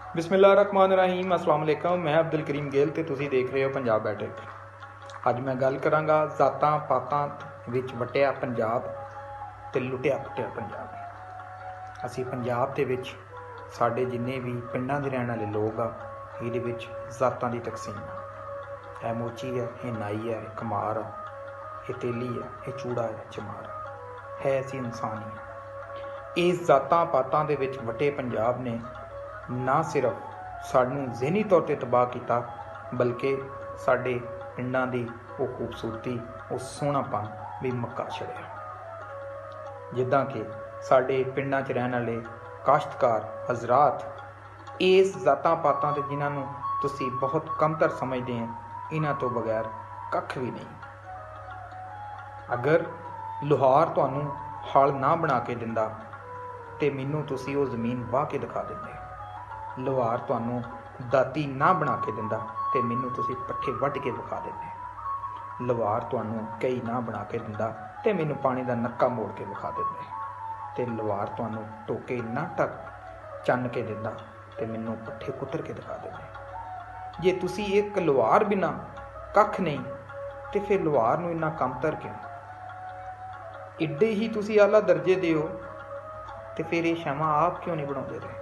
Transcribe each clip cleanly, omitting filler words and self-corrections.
बिस्मिल्लाहिर्रहमानिर्रहीम अस्सलाम वालेकुम। मैं अब्दुल करीम गेल ते तुसी देख रहे हो पंजाब बैठक। अज मैं गल करांगा जातां पातां विच वटिया पंजाब ते लुटिया पुटिया पंजाब। असी पंजाब दे विच साडे जिन्ने भी पिंडां दे रहण वाले लोग आ इहदे विच जातां दी तकसीम है। मोची है, यह नाई है, यह कमार है, यह तेली है, यह चूड़ा है, चमार है। असी इंसान ही है। इस जातां पातां दे विच वटे पंजाब ने ना सिर्फ सानू ज़हनी तौर पर तबाह किया बल्कि साडे पिंडां दी वो खूबसूरती वो सोहणापन भी मक्का छड़िया। जिद्दां कि साडे पिंडां च रहण वाले काश्तकार हज़रात इस जातां पातां ते जिन्हां नूं तुसीं बहुत कमतर समझदे हैं, इन्हां तो बगैर कख भी नहीं। अगर लोहार तुहानूं हल ना बना के दिंदा ते मैनूं तुसीं वो ज़मीन वाह के दिखा दिंदे। लोहार तुहानूं दाती ना बना के दिंदा ते मैनूं तुसीं पट्ठे वढ के विखा दिंदे। लोहार तुहानूं कई ना बना के दिंदा ते मैनूं पानी दा नक्का मोड़ के विखा दिंदे। ते लोहार तुहानूं टोके ना टक चन्न के दिंदा ते मैनूं पट्ठे कुतर के दिखा दिंदे। जे तुसीं एक लोहार बिना कख नहीं ते फिर लोहार नूं इन्ना कमतर क्यों? इड्डे ही तुसीं आला दर्जे दे हो ते फिर ये छावां आप क्यों नहीं बनाउंदे रहे?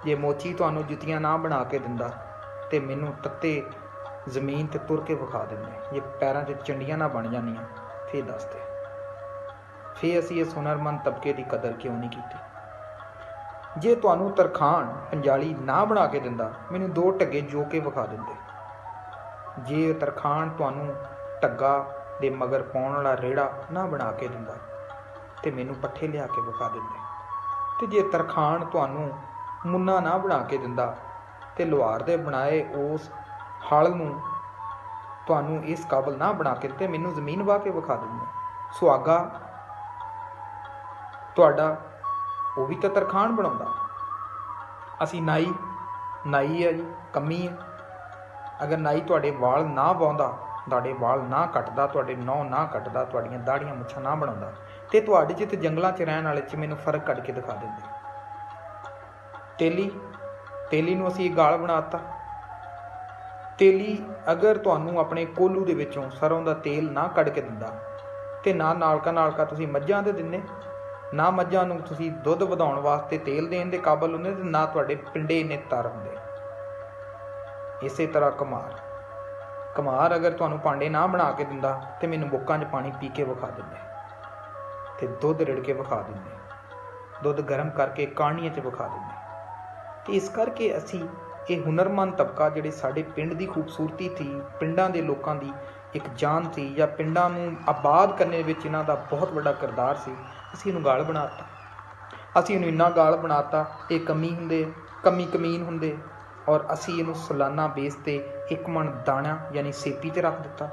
जे मोची तुहानूं जुत्तियां ना बना के दिंदा ते मैनूं तत्ते जमीन ते तुर के विखा दिंदे। जे पैरां 'च चंडियां ना बन जानियां फिर दसदे। फिर असीं इस हुनरमंद तबके की कदर क्यों नहीं की? जे तुहानूं तरखान पंजाली ना बना के दिंदा मैनूं दो ढग्गे जो के विखा दिंदे। जे तरखान तुहानूं ढग्गा दे मगर पाउण वाला रेड़ा ना बना के दिंदा ते मैनूं पट्ठे लिया के विखा दिंदे। ते जे तरखान तुहानूं मुन्ना ना बना के दिंदा ते लोहार दे बनाए उस हल नूं तुहानूं इस काबल ना बना के ते मैनूं जमीन वाह के विखा दिंदे। सुहागा तुहाडा वो भी तो तरखान बनाउंदा। असी नाई है जी, कमी है। अगर नाई तुहाडे वाल ना वाहुंदा, तुहाडे वाल ना कटदा, तुहाडे नौं ना कटदा, तुहाडियां दाड़ियां मुच्छां ना बनाउंदा ते तुहाडे च ते जंगलां च रहण वाले च मैनूं फर्क कढ के दिखा दिंदे। तेली नूं असीं गाल बनाता। तेली अगर तुहानूं अपने कोलू दे विचों सरों दा तेल ना कढ के दिंदा ते ना नालका तुसीं मੱਝਾਂ दे दिंदे, ना मੱਝਾਂ नूं तुसीं दुੱਧ ਵਧਾਉਣ वास्ते तेल देण दे काबल हुंदे ते ना तुहाडे पिंडे इन्ने तर हुंदे। इसे तरह कमार अगर तुहानूं भांडे ना बना के दिंदा ते मैनूं बुक्कां 'च पानी पी के विखा दिंदे ते दुੱਧ रिड़ के विखा दिंदे, दुੱਧ गर्म करके काणियां 'च विखा दिंदे। तो इस करके असी ये हुनरमंद तबका जिहड़े साडे पिंड की खूबसूरती थी, पिंडां दे लोकां दी एक जान थी या पिंडां नूं आबाद करने विच इन्हां दा बहुत वड्डा किरदार सी, असी इहनूं गाल बनाता। असी इहनूं इन्ना गाल बनाता ये कमीन हुंदे और असी इहनूं सालाना बेस ते एक मन दाणा यानी सेपी ते रख दिता।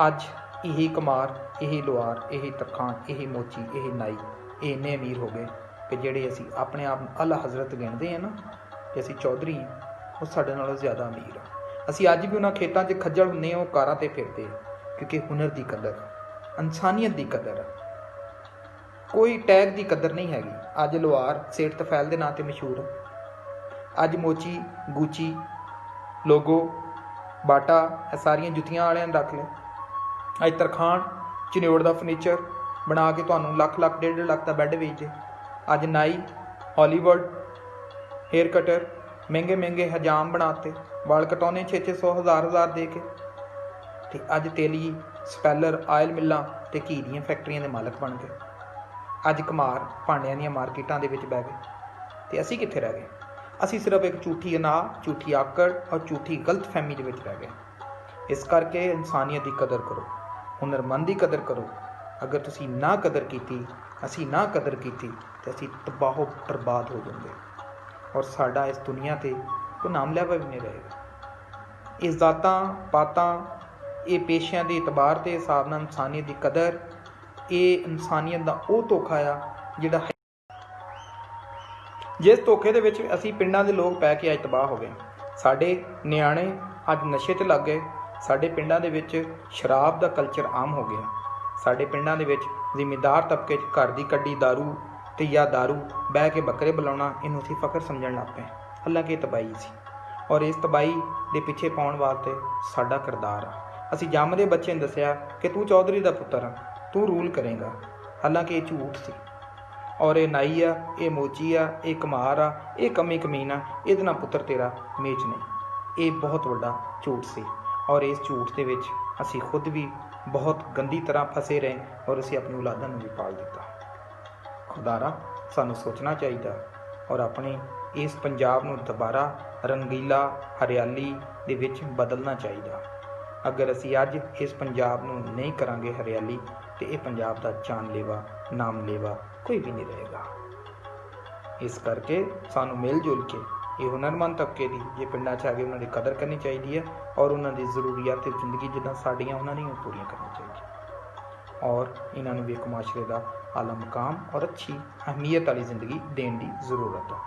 अज यही कमार, यही लोहार, यही तरखान, यही मोची, यही नाई ये इन्ने अमीर हो गए कि ਜਿਹੜੇ ਅਸੀਂ ਆਪਣੇ ਆਪ ਨੂੰ ਅਲਾ ਹਜ਼ਰਤ ਗਿਣਦੇ ਹਾਂ ਨਾ ਕਿ ਅਸੀਂ ਚੌਧਰੀ ਹਾਂ, ਉਹ ਸਾਡੇ ਨਾਲੋਂ ਜ਼ਿਆਦਾ ਅਮੀਰ ਆ। ਅਸੀਂ ਅੱਜ ਵੀ ਉਹਨਾਂ ਖੇਤਾਂ 'ਚ ਖੱਜਲ ਹੁੰਦੇ ਹਾਂ, ਉਹ ਕਾਰਾਂ 'ਤੇ ਫਿਰਦੇ ਆ ਕਿਉਂਕਿ ਹੁਨਰ ਦੀ ਕਦਰ, ਇਨਸਾਨੀਅਤ ਦੀ ਕਦਰ, ਕੋਈ ਟੈਗ ਦੀ ਕਦਰ ਨਹੀਂ ਹੈਗੀ। ਅੱਜ ਲੋਹਾਰ ਸੇਠ ਤਫੈਲ ਦੇ ਨਾਂ 'ਤੇ ਮਸ਼ਹੂਰ ਹੈ। ਅੱਜ ਮੋਚੀ, ਗੂਚੀ, ਲੋਗੋ, ਬਾਟਾ ਇਹ ਸਾਰੀਆਂ ਜੁੱਤੀਆਂ ਵਾਲਿਆਂ ਨੇ ਰੱਖ ਲਿਆ। ਅੱਜ ਤਰਖਾਨ ਚਿਨੌੜ ਦਾ ਫਰਨੀਚਰ ਬਣਾ ਕੇ ਤੁਹਾਨੂੰ ਲੱਖ 1.5 ਲੱਖ ਦਾ ਬੈੱਡ ਵੇਚਦੇ। ਅੱਜ ਨਾਈ हॉलीवुड हेयर कटर महंगे हजाम बनाते, वाल कटौने 600 हज़ार दे के। तो अज तेली स्पैलर आयल मिलों तो घी दी फैक्ट्रियां के मालक बन गए। अज कमार भांडियां दी मार्केटां दे विच बह गए तो असी कित्थे रह गए? असी सिर्फ एक झूठी अनाह, झूठी आकड़ और झूठी गलत फहमी दे विच रह गए। इस करके इंसानियत की कदर करो, हुनरमंद की कदर करो। अगर तुसी ना कदर की, असी ना कदर की तो असी तबाहो बर्बाद हो जाएंगे और साडा इस दुनिया ते कोई नाम लिया भी नहीं रहेगा। इस जातां पातां ये पेशियां के एतबार के हिसाब नाल इंसानियत की कदर, ये इंसानियत का वो धोखा आ जिहड़ा जिस धोखे दे विच असी पिंडां दे लोग पै के अज तबाह हो गए। साडे नियाणे अज नशे ते लग गए। साडे पिंडां दे विच शराब का कल्चर आम हो गया। साडे पिंडां दे विच जिमीदार तबके घर की कड्डी दारू ਤੇ ਜਾਂ दारू ਬਹਿ ਕੇ ਬੱਕਰੇ ਬੁਲਾਉਣਾ, ਇਹਨੂੰ ਅਸੀਂ ਫਖਰ ਸਮਝਣ ਲੱਗ ਪਏ। ਹਾਲਾਂਕਿ ਇਹ ਤਬਾਹੀ ਸੀ, ਔਰ ਇਸ ਤਬਾਹੀ ਦੇ ਪਿੱਛੇ ਪਾਉਣ ਵਾਸਤੇ ਸਾਡਾ ਕਿਰਦਾਰ ਆ। ਅਸੀਂ ਜੰਮਦੇ ਬੱਚੇ ਨੂੰ ਦੱਸਿਆ ਕਿ ਤੂੰ ਚੌਧਰੀ ਦਾ ਪੁੱਤਰ ਆ, ਤੂੰ ਰੂਲ ਕਰੇਗਾ। ਹਾਲਾਂਕਿ ਇਹ ਝੂਠ ਸੀ। ਔਰ ਇਹ ਨਾਈ ਆ, ਇਹ ਮੋਚੀ ਆ, ਇਹ ਕੁਮਾਰ ਆ, ਇਹ ਕਮੀ ਕਮੀਨ ਆ, ਇਹਦੇ ਨਾਲ ਪੁੱਤਰ ਤੇਰਾ ਮੇਚ ਨਹੀਂ। ਇਹ ਬਹੁਤ ਵੱਡਾ ਝੂਠ ਸੀ, ਔਰ ਇਸ ਝੂਠ ਦੇ ਵਿੱਚ ਅਸੀਂ ਖੁਦ ਵੀ ਬਹੁਤ ਗੰਦੀ ਤਰ੍ਹਾਂ ਫਸੇ ਰਹੇ, ਔਰ ਅਸੀਂ ਆਪਣੀ ਔਲਾਦਾਂ ਨੂੰ ਵੀ ਪਾਲ ਦਿੱਤਾ। ਖੁਦਾਰਾ, ਸਾਨੂੰ ਸੋਚਣਾ ਚਾਹੀਦਾ ਔਰ ਆਪਣੇ ਇਸ ਪੰਜਾਬ ਨੂੰ ਦੁਬਾਰਾ ਰੰਗੀਲਾ ਹਰਿਆਲੀ ਦੇ ਵਿੱਚ ਬਦਲਣਾ ਚਾਹੀਦਾ। ਅਗਰ ਅਸੀਂ ਅੱਜ ਇਸ ਪੰਜਾਬ ਨੂੰ ਨਹੀਂ ਕਰਾਂਗੇ ਹਰਿਆਲੀ, ਤੇ ਇਹ ਪੰਜਾਬ ਦਾ ਜਾਨਲੇਵਾ ਨਾਮਲੇਵਾ ਕੋਈ ਵੀ ਨਹੀਂ ਰਹੇਗਾ। ਇਸ ਕਰਕੇ ਸਾਨੂੰ ਮਿਲ ਜੁਲ ਕੇ ਇਹ ਹੁਨਰਮੰਦ ਤਬਕੇ ਦੀ ਜੇ ਪਿੰਡਾਂ 'ਚ ਆ ਕੇ ਉਹਨਾਂ ਦੀ ਕਦਰ ਕਰਨੀ ਚਾਹੀਦੀ ਹੈ, ਔਰ ਉਹਨਾਂ ਦੀ ਜ਼ਰੂਰੀਅਤ ਜ਼ਿੰਦਗੀ ਜਿੱਦਾਂ ਸਾਡੀਆਂ ਉਹਨਾਂ ਦੀਆਂ ਪੂਰੀਆਂ ਕਰਨੀਆਂ ਚਾਹੀਦੀਆਂ, ਔਰ ਇਹਨਾਂ ਨੂੰ ਵੀ ਇੱਕ ਮੁਆਸ਼ਰੇ ਦਾ ਆਲਾ ਮੁਕਾਮ ਔਰ ਅੱਛੀ ਅਹਿਮੀਅਤ ਵਾਲੀ ਜ਼ਿੰਦਗੀ ਦੇਣ ਦੀ ਜ਼ਰੂਰਤ ਹੈ।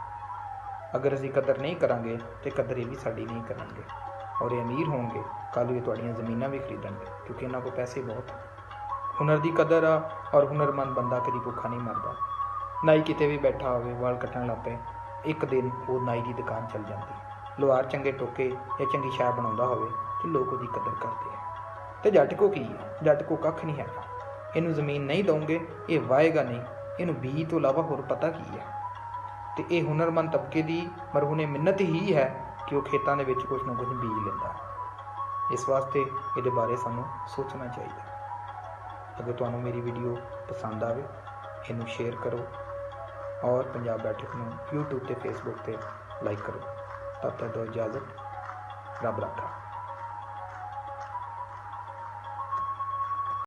ਅਗਰ ਅਸੀਂ ਕਦਰ ਨਹੀਂ ਕਰਾਂਗੇ ਤਾਂ ਕਦਰ ਇਹ ਵੀ ਸਾਡੀ ਨਹੀਂ ਕਰਨਗੇ, ਔਰ ਇਹ ਅਮੀਰ ਹੋਣਗੇ, ਕੱਲ੍ਹ ਇਹ ਤੁਹਾਡੀਆਂ ਜ਼ਮੀਨਾਂ ਵੀ ਖਰੀਦਣਗੇ, ਕਿਉਂਕਿ ਇਹਨਾਂ ਕੋਲ ਪੈਸੇ ਬਹੁਤ। ਹੁਨਰ ਦੀ ਕਦਰ ਆ, ਔਰ ਹੁਨਰਮੰਦ ਬੰਦਾ ਕਦੀ ਭੁੱਖਾ ਨਹੀਂ ਮਰਦਾ। ਨਾਈ ਕਿਤੇ ਵੀ ਬੈਠਾ ਹੋਵੇ, ਵਾਲ ਕੱਟਣ ਲੱਗ ਪਏ, ਇੱਕ ਦਿਨ ਉਹ ਨਾਈ ਦੀ ਦੁਕਾਨ ਚੱਲ ਜਾਂਦੀ। ਲੁਹਾਰ ਚੰਗੇ ਟੋਕੇ ਜਾਂ ਚੰਗੀ ਸ਼ਾਹ ਬਣਾਉਂਦਾ ਹੋਵੇ ਤੇ ਲੋਕ ਉਹਦੀ ਕਦਰ ਕਰਦੇ ਆ। ਤੇ ਜੱਟ ਕੋ ਕੀ ਹੈ? ਜੱਟ ਕੋ ਕੱਖ ਨਹੀਂ ਹੈਗਾ। ਇਹਨੂੰ ਜ਼ਮੀਨ ਨਹੀਂ ਦਊਂਗੇ, ਇਹ ਵਾਹੇਗਾ ਨਹੀਂ, ਇਹਨੂੰ ਬੀਜ ਤੋਂ ਇਲਾਵਾ ਹੋਰ ਪਤਾ ਕੀ ਹੈ। ਤੇ ਇਹ ਹੁਨਰਮੰਦ ਤਬਕੇ ਦੀ ਮਰਹੂਨੇ ਮਿੰਨਤ ਹੀ ਹੈ ਕਿ ਉਹ ਖੇਤਾਂ ਦੇ ਵਿੱਚ ਕੁਝ ਨਾ ਕੁਝ ਬੀਜ ਲੈਂਦਾ। ਇਸ ਵਾਸਤੇ ਇਹਦੇ ਬਾਰੇ ਸਾਨੂੰ ਸੋਚਣਾ ਚਾਹੀਦਾ। ਅਗਰ ਤੁਹਾਨੂੰ ਮੇਰੀ ਵੀਡੀਓ ਪਸੰਦ ਆਵੇ, ਇਹਨੂੰ ਸ਼ੇਅਰ ਕਰੋ, ਔਰ ਪੰਜਾਬ ਬੈਠਕ ਨੂੰ YouTube ਤੇ Facebook ਤੇ ਲਾਈਕ ਕਰੋ। ਤਦ ਤੱਕ ਦਿਓ ਇਜਾਜ਼ਤ। ਰੱਬ ਰਾਖਾ।